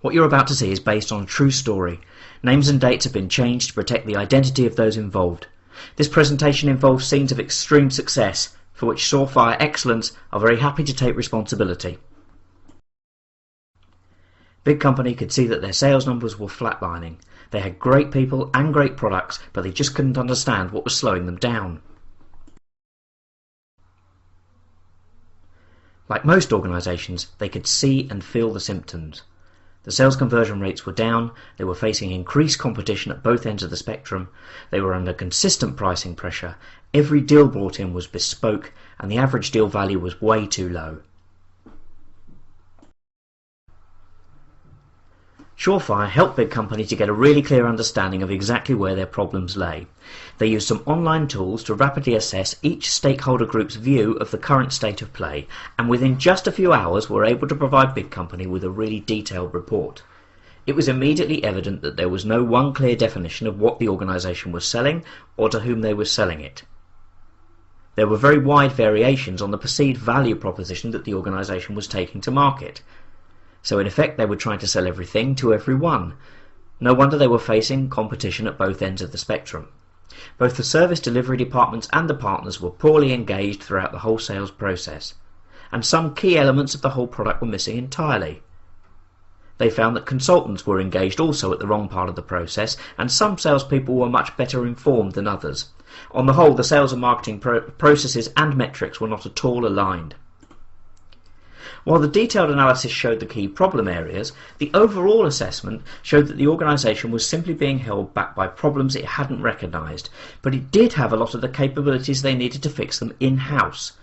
What you're about to see is based on a true story. Names and dates have been changed to protect the identity of those involved. This presentation involves scenes of extreme success, for which Surefire Excellence are very happy to take responsibility. Big Company could see that their sales numbers were flatlining. They had great people and great products, but they just couldn't understand what was slowing them down. Like most organisations, they could see and feel the symptoms. The sales conversion rates were down, they were facing increased competition at both ends of the spectrum, they were under consistent pricing pressure, every deal brought in was bespoke, and the average deal value was way too low. Surefire helped Big Company to get a really clear understanding of exactly where their problems lay. They used some online tools to rapidly assess each stakeholder group's view of the current state of play, and within just a few hours were able to provide Big Company with a really detailed report. It was immediately evident that there was no one clear definition of what the organisation was selling or to whom they were selling it. There were very wide variations on the perceived value proposition that the organisation was taking to market. So in effect they were trying to sell everything to everyone. No wonder they were facing competition at both ends of the spectrum. Both the service delivery departments and the partners were poorly engaged throughout the whole sales process, and some key elements of the whole product were missing entirely. They found that consultants were engaged also at the wrong part of the process, and some salespeople were much better informed than others. On the whole, the sales and marketing processes and metrics were not at all aligned. While the detailed analysis showed the key problem areas, the overall assessment showed that the organisation was simply being held back by problems it hadn't recognised, but it did have a lot of the capabilities they needed to fix them in-house.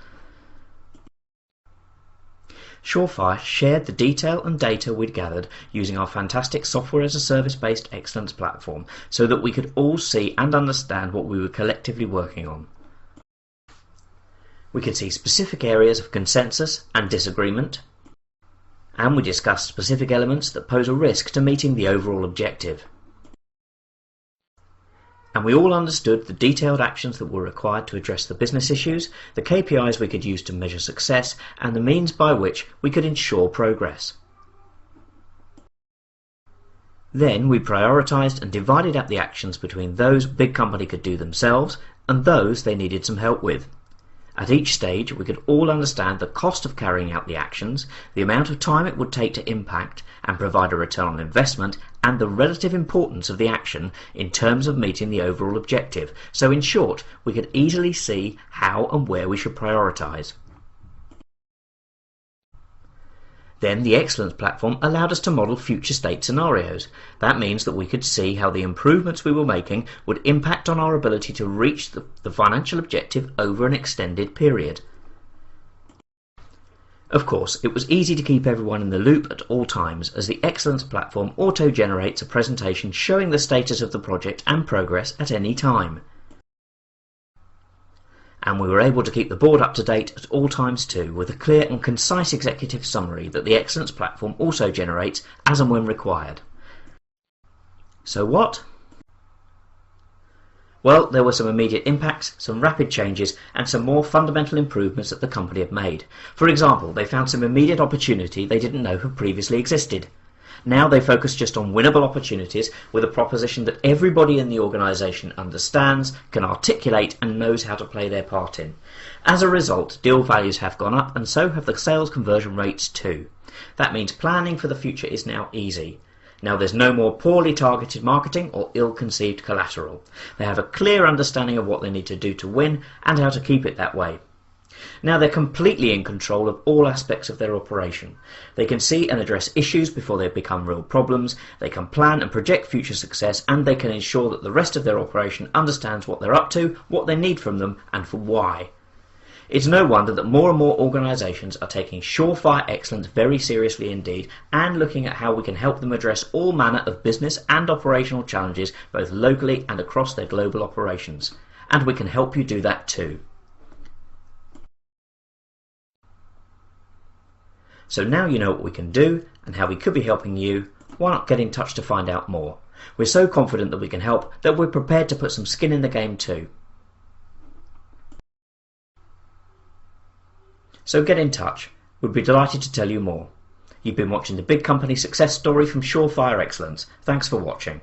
Surefire shared the detail and data we'd gathered using our fantastic software-as-a-service based excellence platform so that we could all see and understand what we were collectively working on. We could see specific areas of consensus and disagreement, and we discussed specific elements that pose a risk to meeting the overall objective. And we all understood the detailed actions that were required to address the business issues, the KPIs we could use to measure success, and the means by which we could ensure progress. Then we prioritised and divided up the actions between those Big Company could do themselves and those they needed some help with. At each stage we could all understand the cost of carrying out the actions, the amount of time it would take to impact and provide a return on investment, and the relative importance of the action in terms of meeting the overall objective. So in short, we could easily see how and where we should prioritise. Then the Excellence platform allowed us to model future state scenarios. That means that we could see how the improvements we were making would impact on our ability to reach the financial objective over an extended period. Of course, it was easy to keep everyone in the loop at all times, as the Excellence platform auto-generates a presentation showing the status of the project and progress at any time. And we were able to keep the board up to date at all times too, with a clear and concise executive summary that the Excellence platform also generates as and when required. So what? Well, there were some immediate impacts, some rapid changes, and some more fundamental improvements that the company had made. For example, they found some immediate opportunity they didn't know had previously existed. Now they focus just on winnable opportunities with a proposition that everybody in the organisation understands, can articulate and knows how to play their part in. As a result, deal values have gone up and so have the sales conversion rates too. That means planning for the future is now easy. Now there's no more poorly targeted marketing or ill-conceived collateral. They have a clear understanding of what they need to do to win and how to keep it that way. Now they're completely in control of all aspects of their operation. They can see and address issues before they become real problems, they can plan and project future success, and they can ensure that the rest of their operation understands what they're up to, what they need from them, and for why. It's no wonder that more and more organisations are taking Surefire Excellence very seriously indeed, and looking at how we can help them address all manner of business and operational challenges, both locally and across their global operations. And we can help you do that too. So now you know what we can do and how we could be helping you. Why not get in touch to find out more? We're so confident that we can help that we're prepared to put some skin in the game too. So get in touch. We'd be delighted to tell you more. You've been watching the Big Company Success Story from Surefire Excellence. Thanks for watching.